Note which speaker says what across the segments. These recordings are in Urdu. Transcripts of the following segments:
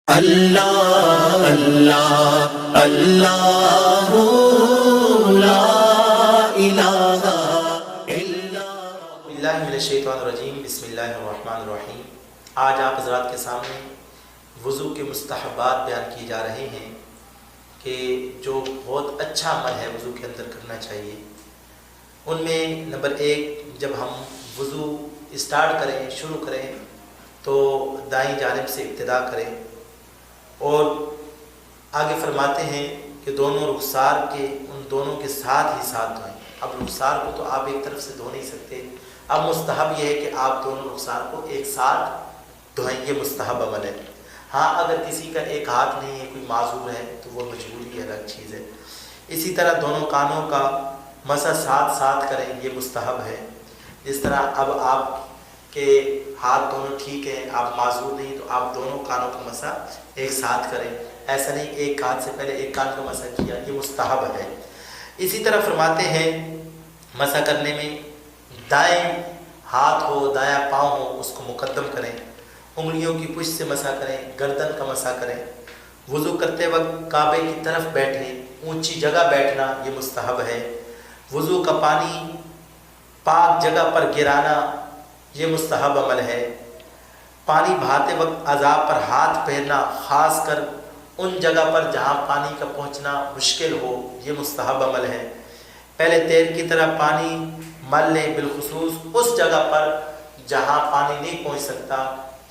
Speaker 1: اللہ اللہ اللہ لا الہ الا
Speaker 2: باللہ من الشیطان الرجیم، بسم اللہ الرحمن الرحیم۔ آج آپ حضرات کے سامنے وضو کے مستحبات بیان کیے جا رہے ہیں کہ جو بہت اچھا عمل ہے وضو کے اندر کرنا چاہیے۔ ان میں نمبر 1، جب ہم وضو اسٹارٹ کریں، شروع کریں تو دائیں جانب سے ابتدا کریں اور آگے فرماتے ہیں کہ دونوں رخسار کے ان دونوں کے ساتھ ہی ساتھ دھوئیں۔ اب رخسار کو تو آپ ایک طرف سے دھو نہیں سکتے، اب مستحب یہ ہے کہ آپ دونوں رخسار کو ایک ساتھ دھوئیں، یہ مستحب عمل ہے۔ ہاں، اگر کسی کا ایک ہاتھ نہیں ہے، کوئی معذور ہے تو وہ مجبوری ہے، الگ چیز ہے۔ اسی طرح دونوں کانوں کا مسح ساتھ ساتھ کریں، یہ مستحب ہے۔ جس طرح اب آپ کہ ہاتھ دونوں ٹھیک ہیں، آپ معذور نہیں، تو آپ دونوں کانوں کا مسح ایک ساتھ کریں۔ ایسا نہیں ایک ہاتھ سے پہلے ایک کان کا مسح کیا، یہ مستحب ہے۔ اسی طرح فرماتے ہیں مسح کرنے میں دائیں ہاتھ ہو، دایاں پاؤں ہو، اس کو مقدم کریں، انگلیوں کی پشت سے مسح کریں، گردن کا مسح کریں۔ وضو کرتے وقت کعبے کی طرف بیٹھیں، اونچی جگہ بیٹھنا یہ مستحب ہے۔ وضو کا پانی پاک جگہ پر گرانا یہ مستحب عمل ہے۔ پانی بہاتے وقت اعضاء پر ہاتھ پھیرنا، خاص کر ان جگہ پر جہاں پانی کا پہنچنا مشکل ہو، یہ مستحب عمل ہے۔ پہلے تیر کی طرح پانی مل لیں، بالخصوص اس جگہ پر جہاں پانی نہیں پہنچ سکتا،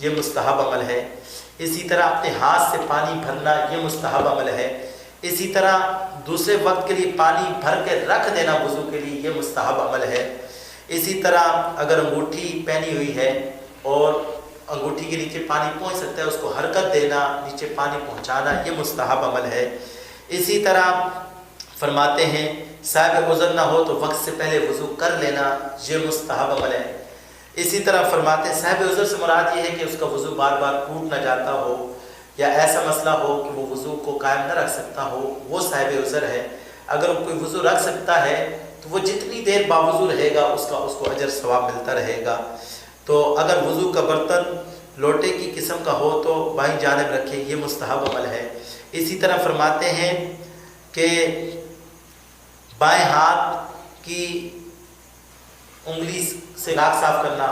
Speaker 2: یہ مستحب عمل ہے۔ اسی طرح اپنے ہاتھ سے پانی بھرنا یہ مستحب عمل ہے۔ اسی طرح دوسرے وقت کے لیے پانی بھر کے رکھ دینا وضو کے لیے، یہ مستحب عمل ہے۔ اسی طرح اگر انگوٹھی پہنی ہوئی ہے اور انگوٹھی کے نیچے پانی پہنچ سکتا ہے، اس کو حرکت دینا، نیچے پانی پہنچانا، یہ مستحب عمل ہے۔ اسی طرح فرماتے ہیں صاحب عذر نہ ہو تو وقت سے پہلے وضو کر لینا، یہ مستحب عمل ہے۔ اسی طرح فرماتے ہیں صاحب عذر سے مراد یہ ہے کہ اس کا وضو بار بار ٹوٹ نہ جاتا ہو، یا ایسا مسئلہ ہو کہ وہ وضو کو قائم نہ رکھ سکتا ہو، وہ صاحب عذر ہے۔ اگر کوئی وضو رکھ سکتا ہے تو وہ جتنی دیر باوضو رہے گا اس کو اجر ثواب ملتا رہے گا۔ تو اگر وضو کا برتن لوٹے کی قسم کا ہو تو بائیں جانب رکھیں، یہ مستحب عمل ہے۔ اسی طرح فرماتے ہیں کہ بائیں ہاتھ کی انگلی سے ناک صاف کرنا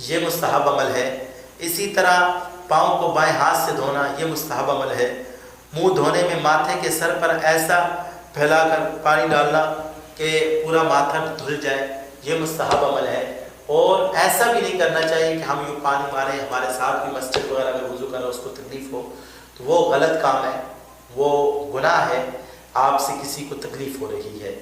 Speaker 2: یہ مستحب عمل ہے۔ اسی طرح پاؤں کو بائیں ہاتھ سے دھونا یہ مستحب عمل ہے۔ منہ دھونے میں ماتھے کے سر پر ایسا پھیلا کر پانی ڈالنا کہ پورا ماتھا دھل جائے، یہ مستحب عمل ہے۔ اور ایسا بھی نہیں کرنا چاہیے کہ ہم یوں پانی ماریں، ہمارے ساتھ بھی مسجد وغیرہ میں وضو کرنا اس کو تکلیف ہو، تو وہ غلط کام ہے، وہ گناہ ہے، آپ سے کسی کو تکلیف ہو رہی ہے۔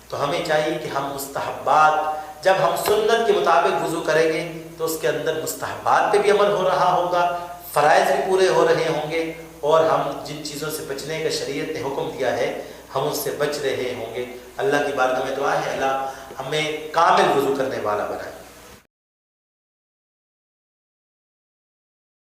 Speaker 2: تو ہمیں چاہیے کہ ہم مستحبات، جب ہم سنت کے مطابق وضو کریں گے تو اس کے اندر مستحبات پہ بھی عمل ہو رہا ہوگا، فرائض بھی پورے ہو رہے ہوں گے، اور ہم جن چیزوں سے بچنے کا شریعت نے حکم دیا ہے ہم اس سے بچ رہے ہوں گے۔ اللہ کی بارگاہ میں دعا ہے اللہ ہمیں کامل وضو کرنے والا بنائے۔